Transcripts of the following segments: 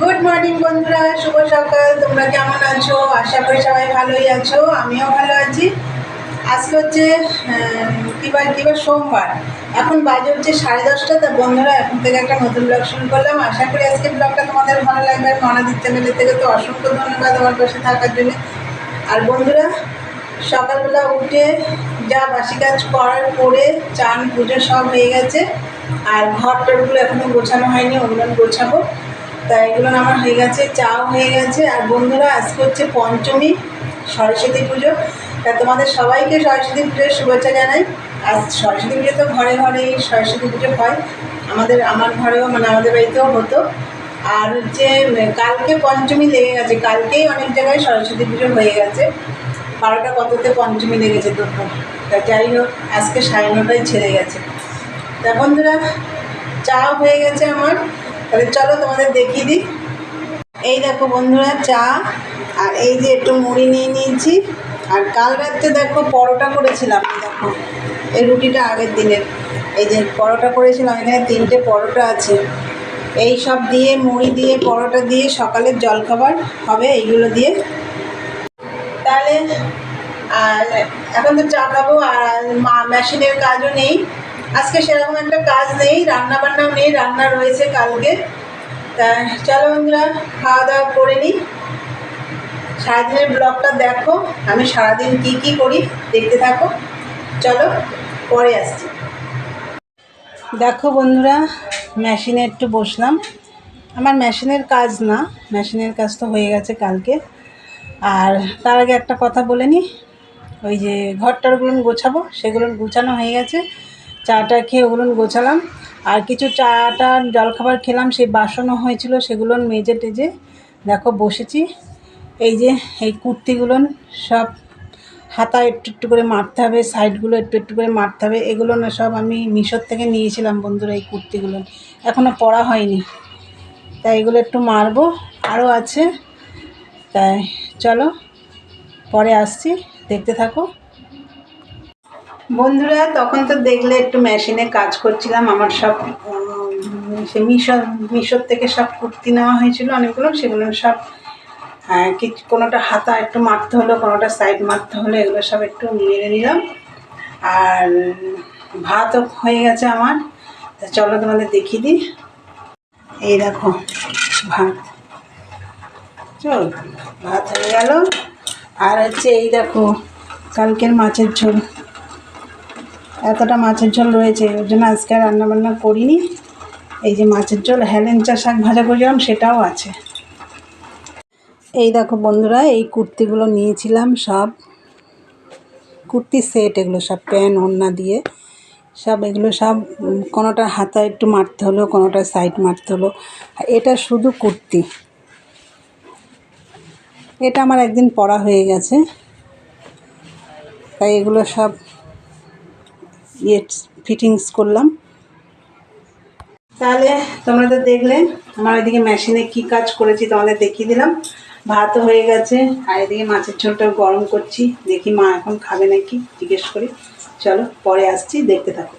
Good morning বন্ধুরা, শুভ সকাল। তোমরা কেমন আছো? আশা করি সবাই ভালোই আছো, আমিও ভালো আছি। আজকে হচ্ছে কিবার সোমবার। এখন বাজে হচ্ছে 10:30। তা বন্ধুরা, এখন থেকে একটা নতুন ব্লগ শুরু করলাম। আশা করি আজকে ব্লগটা তোমাদের ভালো লাগবে। আর মনাদিত্য মেলে থেকে তো অসংখ্য ধন্যবাদ আমার পাশে থাকার জন্য। আর বন্ধুরা, সকালবেলা উঠে যা বাসি কাজ করার পরে চান পুজো সব হয়ে গেছে। আর ঘর টরগুলো এখনও গোছানো হয়নি, ওগুলো গোছাবো। তা এগুলো আমার হয়ে গেছে, চাও হয়ে গেছে। আর বন্ধুরা, আজকে হচ্ছে পঞ্চমী, সরস্বতী পুজো। তা তোমাদের সবাইকে সরস্বতী পুজোর শুভেচ্ছা জানাই। আর সরস্বতী পুজো তো ঘরে ঘরেই সরস্বতী পুজো হয়, আমার ঘরেও, মানে আমাদের বাড়িতেও হতো। আর হচ্ছে কালকে পঞ্চমী লেগে গেছে, কালকেই অনেক জায়গায় সরস্বতী পুজো হয়ে গেছে। 12টা কততে পঞ্চমী লেগেছে দুপুর। তা যাই হোক, আজকে 9:30টায় ছেড়ে গেছে। তা বন্ধুরা, চা হয়ে গেছে আমার। তাহলে চলো তোমাদের দেখিয়ে দিই। এই দেখো বন্ধুরা, চা। আর এই যে একটু মুড়ি নিয়ে নিয়েছি। আর কাল রাত্রে দেখো পরোটা করেছিলাম। দেখো এই রুটিটা আগের দিনের, এই যে পরোটা করেছিলাম, এখানে 3টে পরোটা আছে। এই সব দিয়ে, মুড়ি দিয়ে, পরোটা দিয়ে সকালের জলখাবার হবে এইগুলো দিয়ে। তাহলে আর এখন তো চা খাবো। আর মেশিনের কাজও নেই আজকে, সেরকম একটা কাজ নেই, রান্না বান্নাও নেই, রান্না রয়েছে কালকে। তা চলো বন্ধুরা, খাওয়া দাওয়া করে নিই। সারাদিনের ব্লগটা দেখো, আমি সারাদিন কি কি করি দেখতে থাকো। চলো পরে আসছি। দেখো বন্ধুরা, মেশিনে একটু বসলাম। আমার মেশিনের কাজ না, মেশিনের কাজ তো হয়ে গেছে কালকে। আর তার আগে একটা কথা বলে নিই, ওই যে ঘরটারগুলো গোছাবো, সেগুলো গোছানো হয়ে গেছে। চাটা খেয়ে ওগুলো গোছালাম। আর কিছু চাটা জলখাবার খেলাম, সেই বাসনও হয়েছিল, সেগুলো মেজে টেজে দেখো বসেছি। এই যে এই কুর্তিগুলো সব হাতা একটু একটু করে মারতে হবে, সাইডগুলো একটু একটু করে মারতে হবে। এগুলো না সব আমি মিশোর থেকে নিয়েছিলাম বন্ধুরা, এই কুর্তিগুলো এখনও পরা হয়নি, তাই এগুলো একটু মারবো। আরও আছে, তাই চলো পরে আসছি, দেখতে থাকো বন্ধুরা। তখন তো দেখলে একটু মেশিনে কাজ করছিলাম। আমার সব সে মিশোর থেকে সব কুর্তি নেওয়া হয়েছিল অনেকগুলো, সেগুলো সব কিছু, কোনোটা হাতা একটু মারতে হলো, কোনোটা সাইড মারতে হলো, এগুলো সব একটু মেরে নিলাম। আর ভাতও হয়ে গেছে আমার। তা চলো তোমাদের দেখিয়ে দিই। এই দেখো ভাত, চল ভাত হয়ে গেল। আর হচ্ছে এই দেখো কালকের মাছের ঝোল, এতটা মাছের ঝোল রয়েছে, ওর জন্য আজকে রান্নাবান্না করিনি। এই যে মাছের ঝোল, হেলেঞ্চা শাক ভাজা করেছিলাম, সেটাও আছে। এই দেখো বন্ধুরা, এই কুর্তিগুলো নিয়েছিলাম, সব কুর্তি সেট, এগুলো সব প্যান্ট ওড়না দিয়ে সব, এগুলো সব কোনোটা হাতা একটু মারতে হলো, কোনোটা সাইড মারতে হলো। এটা শুধু কুর্তি, এটা আমার একদিন পরা হয়ে গেছে, তাই এগুলো সব ফিটিংস করলাম। তাহলে তোমরা তো দেখলে আমার ওইদিকে মেশিনে কি কাজ করেছি, তোমাদের দেখিয়ে দিলাম। ভাতও হয়ে গেছে, আর এদিকে মাছের ঝোলটাও গরম করছি। দেখি মা এখন খাবে নাকি, জিজ্ঞেস করি। চলো পরে আসছি, দেখতে থাকো।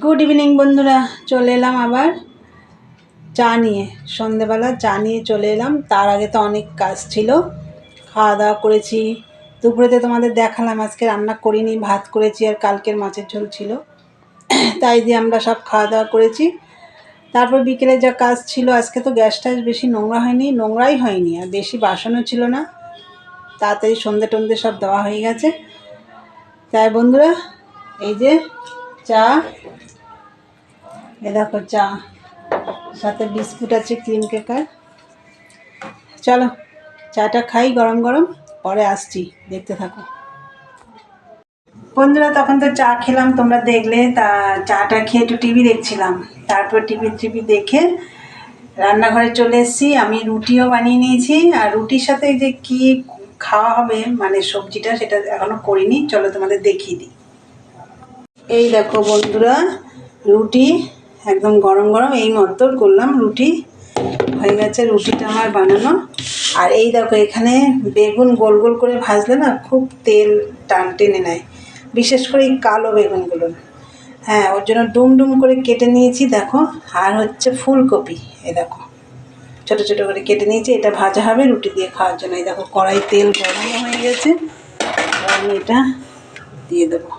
গুড ইভিনিং বন্ধুরা, চলে এলাম আবার চা নিয়ে। সন্ধেবেলা চা নিয়ে চলে এলাম। তার আগে তো অনেক কাজ ছিল, খাওয়া দাওয়া করেছি। দুপুরেতে তোমাদের দেখালাম, আজকে রান্না করিনি, ভাত করেছি আর কালকের মাছের ঝোল ছিল, তাই দিয়ে আমরা সব খাওয়া দাওয়া করেছি। তারপর বিকেলে যা কাজ ছিল, আজকে তো গ্যাসটা বেশি নোংরাই হয়নি, আর বেশি বাসনও ছিল না, তাড়াতাড়ি সন্ধে টন্ধে সব দেওয়া হয়ে গেছে। তাই বন্ধুরা, এই যে চা, এ দেখো চা, সাথে বিস্কুট আছে, ক্রিম কেকার। চলো চাটা খাই গরম গরম, পরে আসছি, দেখতে থাকো বন্ধুরা। তখন তো চা খেলাম, তোমরা দেখলে। তা চাটা খেয়ে একটু টিভি দেখছিলাম। তারপর টিভি দেখে রান্নাঘরে চলে এসেছি। আমি রুটিও বানিয়ে নিয়েছি, আর রুটির সাথে যে কি খাওয়া হবে, মানে সবজিটা, সেটা এখনও করিনি। চলো তোমাদের দেখিয়ে দিই। এই দেখো বন্ধুরা, রুটি একদম গরম গরম এই মতো করলাম, রুটি হয়ে গেছে, রুটিটা আমার বানানো। আর এই দেখো এখানে বেগুন গোল গোল করে ভাজলে না খুব তেল টেনে নেয়, বিশেষ করে এই কালো বেগুনগুলো। হ্যাঁ, ওর জন্য ডুম ডুম করে কেটে নিয়েছি দেখো। আর হচ্ছে ফুলকপি, এই দেখো ছোটো ছোটো করে কেটে নিয়েছি। এটা ভাজা হবে রুটি দিয়ে খাওয়ার জন্য। এই দেখো কড়াই তেল গরম হয়ে গেছে, আমি এটা দিয়ে দেবো।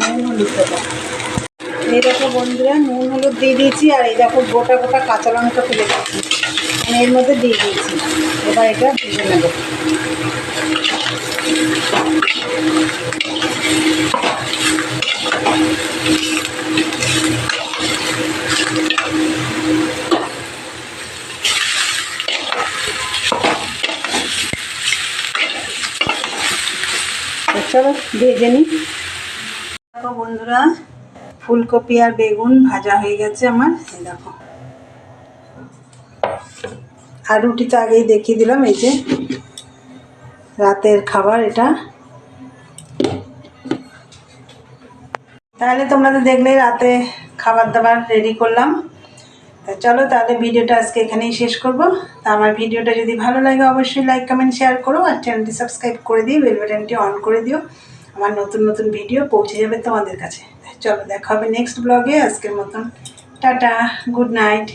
নুন হলুদ দেবো। এই দেখো বন্ধুরা, নুন হলুদ দিয়ে দিয়েছি, আর এই দেখো গোটা গোটা কাঁচা লঙ্কা ফেলে দিয়েছি, এর মধ্যে দিয়ে দিয়েছি। এবার এটা ভেজে নেব। চলো ভেজে নিই। দেখো বন্ধুরা, ফুলকপি আর বেগুন ভাজা হয়ে গেছে আমার। এই দেখো, আর রুটি তো আগেই দেখিয়ে দিলাম। এই যে রাতের খাবার এটা। তাহলে তোমরা তো দেখলে রাতে খাবার দাবার রেডি করলাম। তা চলো তাহলে ভিডিওটা আজকে এখানেই শেষ করব। তা আমার ভিডিওটা যদি ভালো লাগে অবশ্যই লাইক কমেন্ট শেয়ার করো, আর চ্যানেলটি সাবস্ক্রাইব করে দিও, বেল বাটনটি অন করে দিও। আমার নতুন নতুন ভিডিও পৌঁছে যাবে তোমাদের কাছে। চলো দেখা হবে নেক্সট ব্লগে। আজকের মতন টাটা, গুড নাইট।